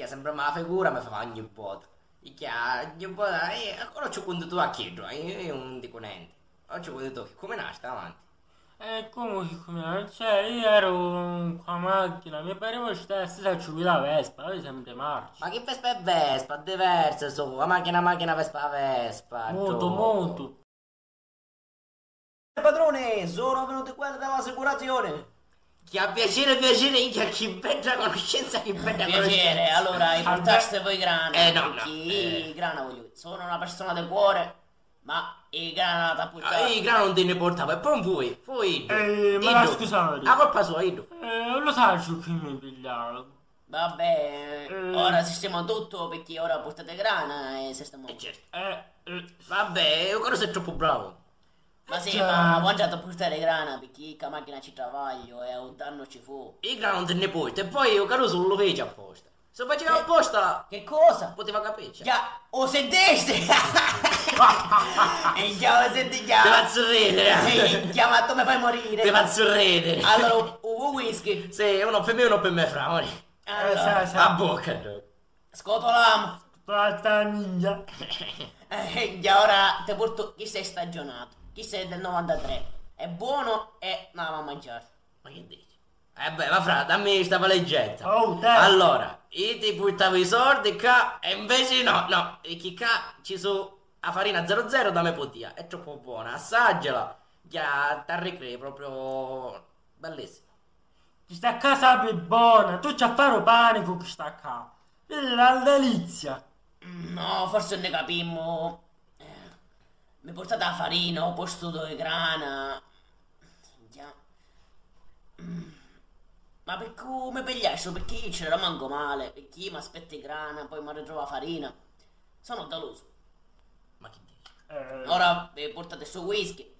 Minchia, sembra ma la figura mi fa ogni volta. Minchia, ogni volta, ancora c'ho quando tu a chiedo, io non dico niente. Oggi quando tu, come nasce avanti? Come? Cioè, io ero con la macchina, mi pareva stessa ci la Vespa, poi sempre marcia. Ma che Vespa è Vespa? Diverse sono, la macchina Vespa Vespa. Molto. Padrone, sono venuti quelli dell'assicurazione. Chi ha piacere, chi bella conoscenza, chi bella Piacere, conoscenza. allora portaste voi grana. No. Grana voglio dire. Sono una persona del cuore, ma i grana da puttana. I grano non te ne portavo, e poi fui me la scusate. La colpa sua, Ido. Lo sai su chi mi pigliava? Vabbè, ora sistemiamo tutto perché ora portate grana e sistemiamo. Certo. Vabbè, io credo sei troppo bravo. Ma sì, ma ho già da portare grana perché la macchina ci travaglio e un danno ci fu. I grano non te ne porta, e poi io credo solo lo fece apposta. Se faceva apposta, Che cosa? poteva capirci. Già, o sentiste? E già lo senti già. Ti faccio ridere. Ma tu mi fai morire. Ti faccio ridere. Allora, un whisky. Sì, uno per me e uno per me, fra, amore. Allora, A bocca, no. scotolamo. Tratta ninja. Già ora ti porto chi sei stagionato. Chi sei del 93. È buono e non la mangiare. Ma che dici? Beh, ma fra, dammi sta valigetta. Oh, te. Allora, io ti portavo i soldi qua, e invece no. E chi qua ci sono la farina 00 da me potia. È troppo buona, assaggiala. Già, t'arricrei proprio bellissimo. Chi sta a casa più buona, tu c'ha fare panico che sta qua. Vedi la delizia. No, forse ne capimmo. Mi portate la farina, ho posto due grana. Già. Ma per come pigliasso? Perché io ce la manco male? Perché io mi aspetto grana, poi mi ritrovo la farina. Sono deluso. Ma che dici? Ora vi portate su whisky.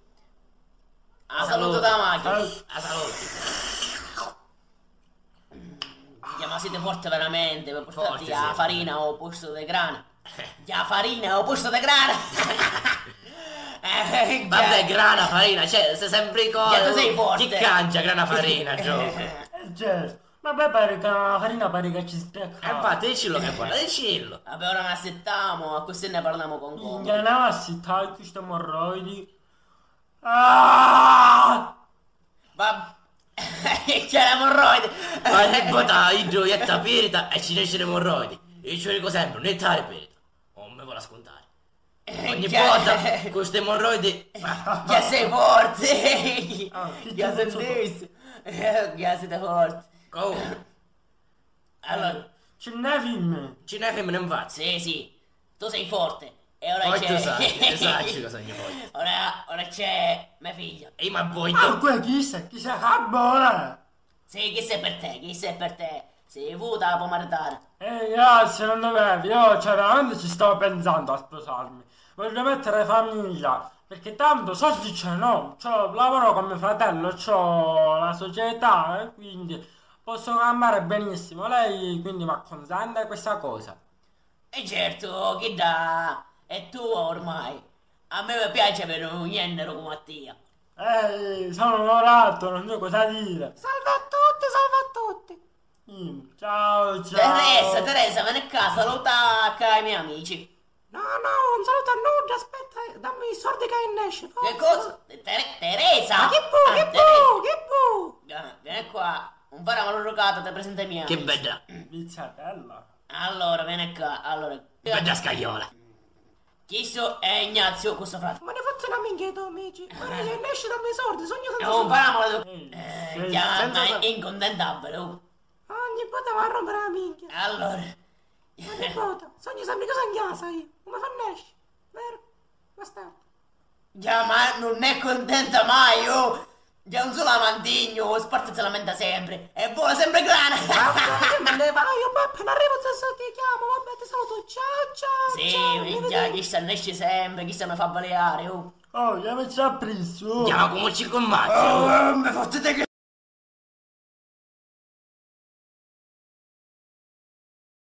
A saluto da macchina. A salute. Ma siete forte veramente, mi portate Forte, la sì. farina, ho posto di grana. Già farina, ho posto di grana. Vabbè, grana, farina, cioè, sei sempre cosa. Già, tu sei forte. Chi cangia grana, farina, Gio? Certo. Ma poi pare che la farina pare che ci specca. Infatti, dicilo che è buona, dicilo. Vabbè, ora ne assettiamo, a questo ne parliamo con Minchia, Como. andiamo a sittare queste emorroidi. Ah! Ma c'è l'emorroide. Ma che bota, io gioietta pirita e ci esce l'emorroidi. Io ci dico sempre, non è tale pirita. Non mi vuole scontare. Ogni volta, con queste emorroidi. Già sei forte. Già sei sotto. forte. Già siete forti. Come? Allora, Ce n'è film. Ce ne femmine infatti. sì, tu sei forte. E ora Poi c'è... tu sai cosa gli voglio. Ora c'è mia figlia. Ehi, ma poi Ah, tu. qua chi sa buona. Sì, chi sei per te, chi sei per te. Sei vuota la può maritare. Grazie, non dovevi. Io, cioè, veramente ci stavo pensando a sposarmi. Voglio mettere famiglia. Perché tanto soldi ce n'ho. Lavoro come fratello, c'ho la società, quindi posso campare benissimo. Lei quindi mi acconsente questa cosa. E certo, che da... È tua ormai. A me piace avere un niennero come Mattia. Ehi, sono onorato, non so cosa dire. Salve a tutti. Ciao. Teresa, vieni qua, saluta i miei amici. No, un saluto a nulla, aspetta, dammi i soldi che esce. Che cosa? Teresa! Ma che bu? Vieni qua, un po' maleducato, ti presento i miei Che amici. bella, Pizzatella. Allora, vieni qua, allora. bella scagliola. Chi è Ignazio, questo fratello? Ma ne fate una minchia tu, amici. Ma ne esce dammi i soldi, sogno È senza un po' soldi. maleducato. Sì, Chiama senza- incontentabile. Ogni volta va a rompere la minchia. Allora. Ogni volta, sogno sempre cosa in casa io. Come fa a esce, vero? Bastardo. Già, ma non è contenta mai, oh! Già un solo amantigno, Sparta se lamenta sempre. E vuole sempre grana. Vabbè, me ne vai, io appena arrivo ti chiamo, vabbè, ti saluto. Ciao. Sì, già, chi se ne esce sempre, chi se ne fa baleare, oh! Oh, chiamici a presto. Chiama come ci commatti. Mi fottete che...